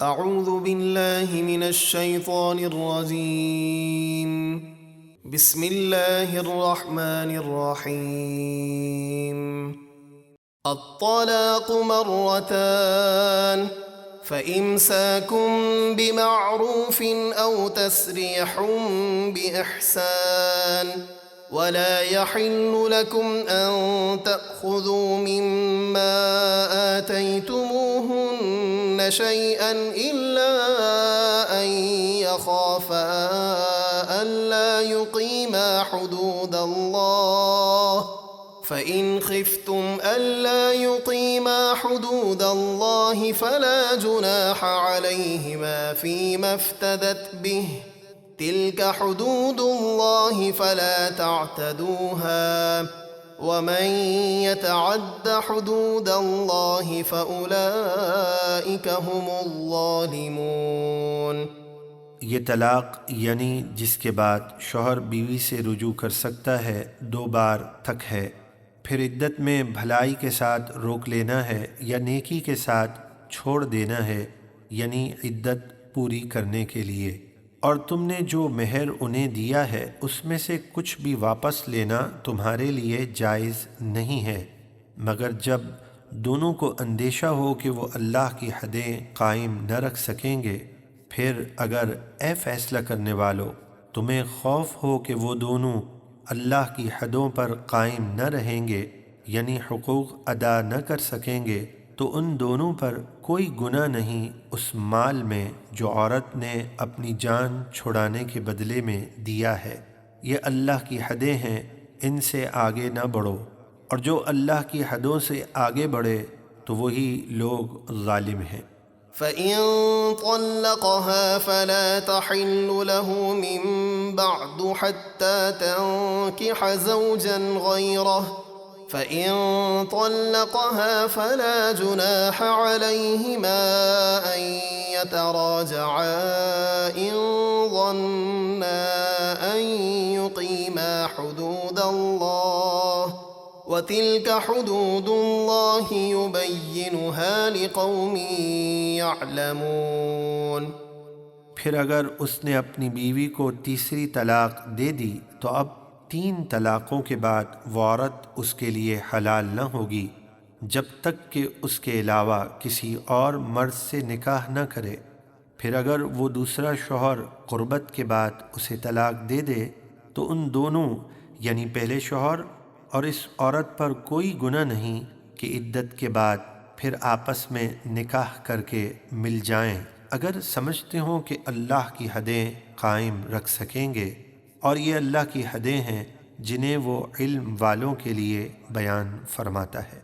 اعوذ باللہ من الشیطان الرجیم بسم اللہ الرحمن الرحیم الطلاق مرتان فإمساكم بمعروف أو تسريح بإحسان ولا يحل لكم أن تأخذوا مما آتيتموهن شيئا إلا أن يخافا ألا يقيما حدود الله فإن خفتم ألا يقيما حدود الله فلا جناح عليهما فيما افتدت به تلك حدود الله فلا تعتدوها ومن يتعد حدود الله فأولئك هم الظالمون۔ یہ طلاق یعنی جس کے بعد شوہر بیوی سے رجوع کر سکتا ہے 2 بار تک ہے، پھر عدت میں بھلائی کے ساتھ روک لینا ہے یا نیکی کے ساتھ چھوڑ دینا ہے، یعنی عدت پوری کرنے کے لیے۔ اور تم نے جو مہر انہیں دیا ہے اس میں سے کچھ بھی واپس لینا تمہارے لیے جائز نہیں ہے، مگر جب دونوں کو اندیشہ ہو کہ وہ اللہ کی حدیں قائم نہ رکھ سکیں گے۔ پھر اگر اے فیصلہ کرنے والو تمہیں خوف ہو کہ وہ دونوں اللہ کی حدوں پر قائم نہ رہیں گے، یعنی حقوق ادا نہ کر سکیں گے، تو ان دونوں پر کوئی گناہ نہیں اس مال میں جو عورت نے اپنی جان چھڑانے کے بدلے میں دیا ہے۔ یہ اللہ کی حدیں ہیں، ان سے آگے نہ بڑھو، اور جو اللہ کی حدوں سے آگے بڑھے تو وہی لوگ ظالم ہیں۔ فَإِن طَلَّقَهَا فَلَا تَحِلُّ لَهُ مِن بَعْدُ حَتَّى تَنكِحَ زَوْجًا غَيْرَهُ فَإِن طَلَّقَهَا فَلَا جُنَاحَ عَلَيْهِمَا أَن يَتَرَاجَعَا إِن ظَنَّا أَن يُقِيمَا حُدُودَ اللَّهِ وَتِلْكَ حُدُودُ اللَّهِ يُبَيِّنُهَا لِقَوْمٍ يَعْلَمُونَ۔ پھر اگر اس نے اپنی بیوی کو تیسری طلاق دے دی تو اب 3 طلاقوں کے بعد وہ عورت اس کے لیے حلال نہ ہوگی جب تک کہ اس کے علاوہ کسی اور مرد سے نکاح نہ کرے۔ پھر اگر وہ دوسرا شوہر قربت کے بعد اسے طلاق دے دے تو ان دونوں یعنی پہلے شوہر اور اس عورت پر کوئی گناہ نہیں کہ عدت کے بعد پھر آپس میں نکاح کر کے مل جائیں، اگر سمجھتے ہوں کہ اللہ کی حدیں قائم رکھ سکیں گے، اور یہ اللہ کی حدیں ہیں جنہیں وہ علم والوں کے لیے بیان فرماتا ہے۔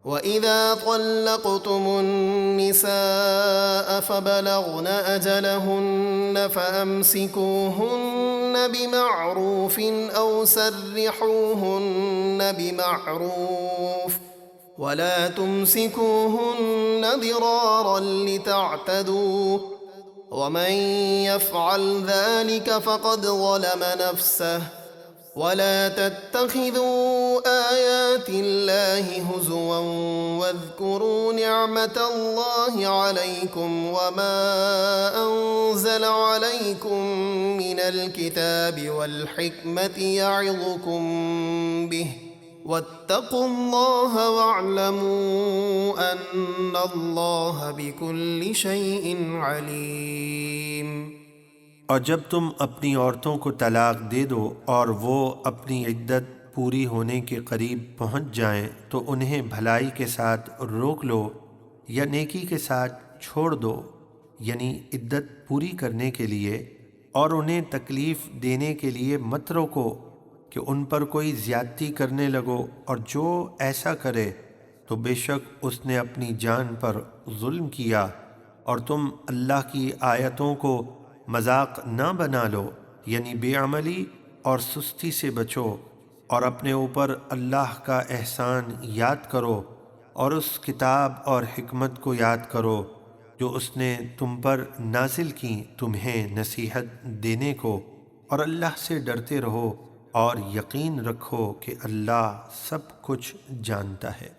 وَإِذَا طَلَّقْتُمُ النِّسَاءَ فَبَلَغْنَ أَجَلَهُنَّ فَأَمْسِكُوهُنَّ بِمَعْرُوفٍ أَوْ سَرِّحُوهُنَّ بِمَعْرُوفٍ وَلَا تُمْسِكُوهُنَّ ضِرَارًا لِتَعْتَدُوا وَمَن يَفْعَلْ ذَلِكَ فَقَدْ ظَلَمَ نَفْسَهُ وَلَا تَتَّخِذُوا آيَاتِ اللَّهِ هُزُوًا وَاذْكُرُوا نِعْمَةَ اللَّهِ عَلَيْكُمْ وَمَا أَنزَلَ عَلَيْكُمْ مِنَ الْكِتَابِ وَالْحِكْمَةِ يَعِظُكُمْ بِهِ وَاتَّقُوا اللَّهَ وَاعْلَمُوا أَنَّ اللَّهَ بِكُلِّ شَيْءٍ عَلِيمٌ۔ اور جب تم اپنی عورتوں کو طلاق دے دو اور وہ اپنی عدت پوری ہونے کے قریب پہنچ جائیں تو انہیں بھلائی کے ساتھ روک لو یا نیکی کے ساتھ چھوڑ دو، یعنی عدت پوری کرنے کے لیے، اور انہیں تکلیف دینے کے لیے مت روکو کہ ان پر کوئی زیادتی کرنے لگو، اور جو ایسا کرے تو بے شک اس نے اپنی جان پر ظلم کیا۔ اور تم اللہ کی آیتوں کو مذاق نہ بنا لو، یعنی بے عملی اور سستی سے بچو، اور اپنے اوپر اللہ کا احسان یاد کرو اور اس کتاب اور حکمت کو یاد کرو جو اس نے تم پر نازل کی تمہیں نصیحت دینے کو، اور اللہ سے ڈرتے رہو اور یقین رکھو کہ اللہ سب کچھ جانتا ہے۔